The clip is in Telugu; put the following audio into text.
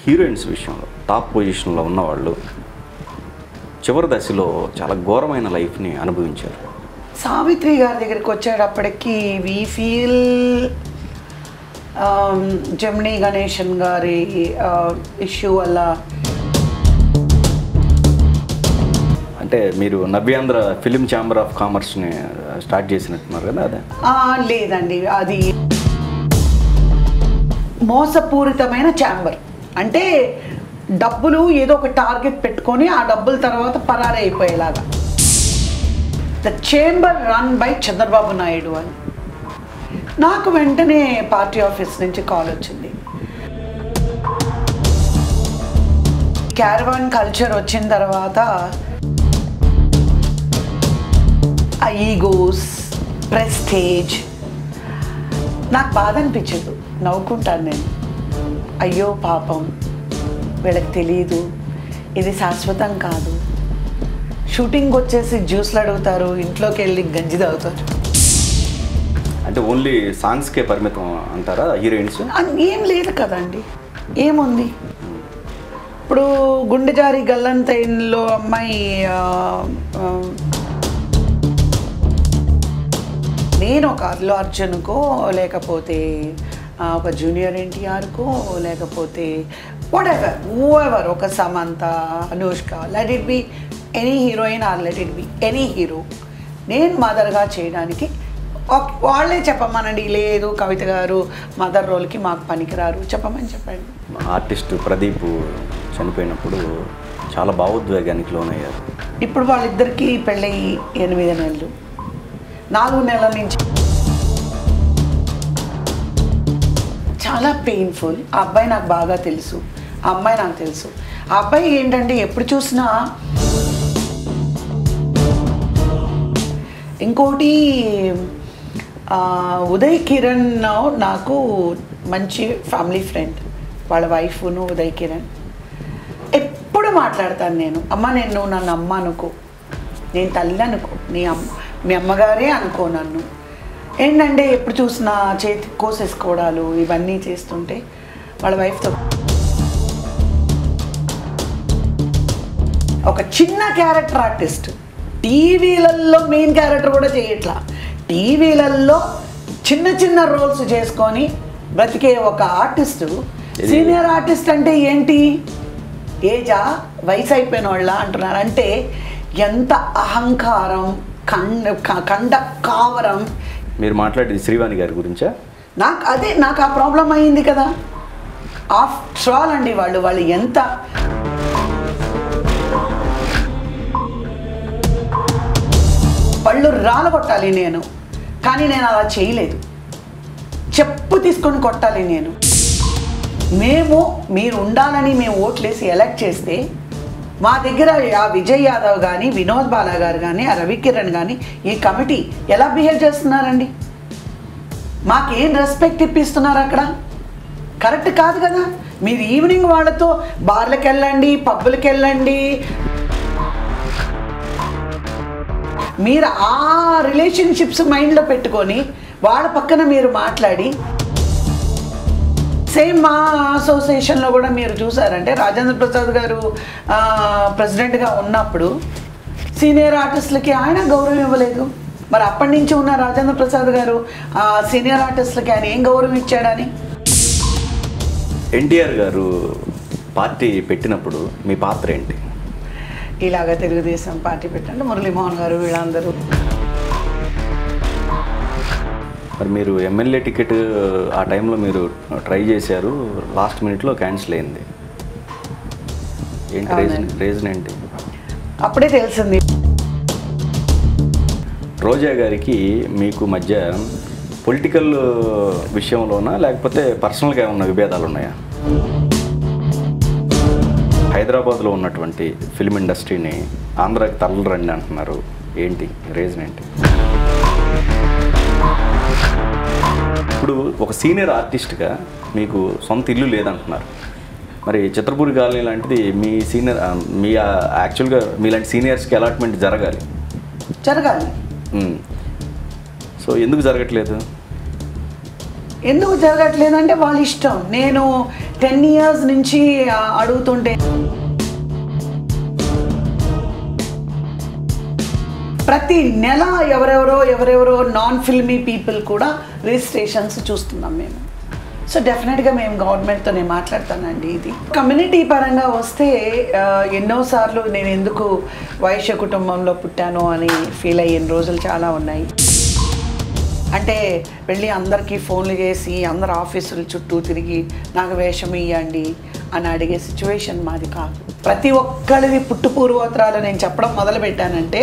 హీరోయిన్స్ విషయంలో టాప్ పొజిషన్లో ఉన్నవాళ్ళు చివరి దశలో చాలా ఘోరమైన లైఫ్ని అనుభవించారు. సావిత్రి గారి దగ్గరికి వచ్చేటప్పటికి వి ఫీల్ జమినీ గణేషన్ గారి ఇష్యూ వల్ల. అంటే మీరు నవ్యాంధ్ర ఫిలిం ఛాంబర్ ఆఫ్ కామర్స్ని స్టార్ట్ చేసినట్టున్నారు కదా? అదే లేదండి, అది మోసపూరితమైన ఛాంబర్. అంటే డబ్బులు ఏదో ఒక టార్గెట్ పెట్టుకొని ఆ డబ్బుల తర్వాత పరారీ అయిపోయేలాగా. The chamber run by Chandrababu Naidu అని. నాకు వెంటనే పార్టీ ఆఫీస్ నుంచి కాల్ వచ్చింది. క్యారవాన్ కల్చర్ వచ్చిన తర్వాత ఆ ఈగోస్, ప్రెస్టేజ్ నాకు బాధ అనిపించదు. నవ్వుకుంటాను నేను, అయ్యో పాపం వీళ్ళకి తెలియదు, ఇది శాశ్వతం కాదు. షూటింగ్ వచ్చేసి జ్యూస్లు అడుగుతారు, ఇంట్లోకి వెళ్ళి గంజి తాగుతారు. అంటే ఓన్లీ సాంగ్స్కే పరిమితం అంటారా హీరోయిన్స్? ఏం లేదు కదండి, ఏముంది. ఇప్పుడు గుండె జారి గల్లంతైన్లో అమ్మాయి నేను ఒక అల్లు అర్జున్కో, లేకపోతే ఒక జూనియర్ ఎన్టీఆర్కో, లేకపోతే whoever, ఒక Samantha, Anushka, let it be any heroine or let it be any hero, నేను మదర్గా చేయడానికి వాళ్ళే చెప్పమనండి. లేదు కవిత గారు మదర్ రోల్కి మాకు పనికిరారు చెప్పమని చెప్పండి. ఆర్టిస్ట్ ప్రదీప్ చనిపోయినప్పుడు చాలా భావోద్వేగానికి లోనయ్యారు. ఇప్పుడు వాళ్ళిద్దరికీ పెళ్ళయి 8 నెలలు, 4 నెలల నుంచి చాలా పెయిన్ఫుల్. ఆ అబ్బాయి నాకు బాగా తెలుసు, ఆ అమ్మాయి నాకు తెలుసు. ఆ అబ్బాయి ఏంటంటే ఎప్పుడు చూసినా, ఇంకోటి ఉదయ్ కిరణ్ నాకు మంచి ఫ్యామిలీ ఫ్రెండ్, వాళ్ళ వైఫ్ను ఉదయ్ కిరణ్. ఎప్పుడు మాట్లాడతాను నేను, అమ్మ నేను నన్ను అమ్మ అనుకో, నేను తల్లి అనుకో, మీ అమ్మగారే అనుకో నన్ను. ఏంటంటే ఎప్పుడు చూసినా చేతి కోసేసుకోవడాలు ఇవన్నీ చేస్తుంటే వాళ్ళ వైఫ్తో ఒక చిన్న క్యారెక్టర్ ఆర్టిస్ట్, టీవీలలో మెయిన్ క్యారెక్టర్ కూడా చేయట్లా, టీవీలలో చిన్న చిన్న రోల్స్ చేసుకొని బ్రతికే ఒక ఆర్టిస్టు సీనియర్ ఆర్టిస్ట్ అంటే ఏంటి, ఏజా వయసు అయిపోయిన వాళ్ళ అంటున్నారు. అంటే ఎంత అహంకారం, కండ కావరం. మీరు మాట్లాడేది శ్రీవాణి గారి గురించా? నాకు ఆ ప్రాబ్లం అయింది కదా. ఆఫ్టర్ ఆల్ అండి, వాళ్ళు ఎంత పళ్ళు రాలగొట్టాలి నేను, కానీ నేను అలా చేయలేదు. చెప్పు తీసుకొని కొట్టాలి నేను. మీరు ఉండాలని మేము ఓట్లేసి ఎలక్ట్ చేస్తే మా దగ్గర ఆ విజయ్ యాదవ్ కానీ, వినోద్ బాలా గారు కానీ, ఆ రవికిరణ్ కానీ, ఈ కమిటీ ఎలా బిహేవ్ చేస్తున్నారండి? మాకేం రెస్పెక్ట్ ఇప్పిస్తున్నారు అక్కడ? కరెక్ట్ కాదు కదా. మీరు ఈవినింగ్ వాళ్ళతో బార్లకు వెళ్ళండి, పబ్బులకు వెళ్ళండి, మీరు ఆ రిలేషన్షిప్స్ మైండ్లో పెట్టుకొని వాళ్ళ పక్కన మీరు మాట్లాడి, సేమ్ మా అసోసియేషన్లో కూడా మీరు చూసారంటే రాజేంద్ర ప్రసాద్ గారు ప్రెసిడెంట్గా ఉన్నప్పుడు సీనియర్ ఆర్టిస్టులకి ఆయన గౌరవం ఇవ్వలేదు. మరి అప్పటి నుంచి ఉన్న రాజేంద్ర ప్రసాద్ గారు సీనియర్ ఆర్టిస్టులకి ఆయన ఏం గౌరవం ఇచ్చాడని. ఎన్టీఆర్ గారు పార్టీ పెట్టినప్పుడు మీ పాత్ర ఏంటి? ఇలాగ తెలుగుదేశం పార్టీ పెట్టండి, మురళీమోహన్ గారు వీళ్ళందరూ. మరి మీరు ఎమ్మెల్యే టికెట్ ఆ టైంలో మీరు ట్రై చేశారు, లాస్ట్ మినిట్లో క్యాన్సిల్ అయింది. ఏంటి రీజన్ ఏంటి? అప్పుడే తెలిసింది. రోజా గారికి మీకు మధ్య పొలిటికల్ విషయంలోనా లేకపోతే పర్సనల్గా ఏమన్నా విభేదాలు ఉన్నాయా? హైదరాబాద్లో ఉన్నటువంటి ఫిల్మ్ ఇండస్ట్రీని ఆంధ్రాకి తరలిరండి అంటున్నారు, ఏంటి రీజన్ ఏంటి? ఇప్పుడు ఒక సీనియర్ ఆర్టిస్ట్గా మీకు సొంత ఇల్లు లేదంటున్నారు. మరి చిత్రపూరి కాలనీ లాంటిది మీ యాక్చువల్గా మీలాంటి సీనియర్స్కి అలాట్మెంట్ జరగాలి. సో ఎందుకు జరగట్లేదు? ఎందుకు జరగట్లేదంటే వాళ్ళ ఇష్టం. నేను 10 years నుంచి అడుగుతుంటే ప్రతి నెల ఎవరెవరో నాన్ ఫిల్మీ పీపుల్ కూడా రిజిస్ట్రేషన్స్ చూస్తున్నాం మేము. సో డెఫినెట్గా మేము గవర్నమెంట్తో నేను మాట్లాడతానండి. ఇది కమ్యూనిటీ పరంగా వస్తే ఎన్నోసార్లు నేను ఎందుకు వైశ్య కుటుంబంలో పుట్టాను అని ఫీల్ అయిన రోజులు చాలా ఉన్నాయి. అంటే వెళ్ళి అందరికీ ఫోన్లు చేసి అందరు ఆఫీసుల చుట్టూ తిరిగి నాకు వేషం ఇవ్వండి అని అడిగే సిచ్యువేషన్ మాది కాదు. ప్రతి ఒక్కరిది పుట్టు పూర్వోత్తరాలు నేను చెప్పడం మొదలుపెట్టానంటే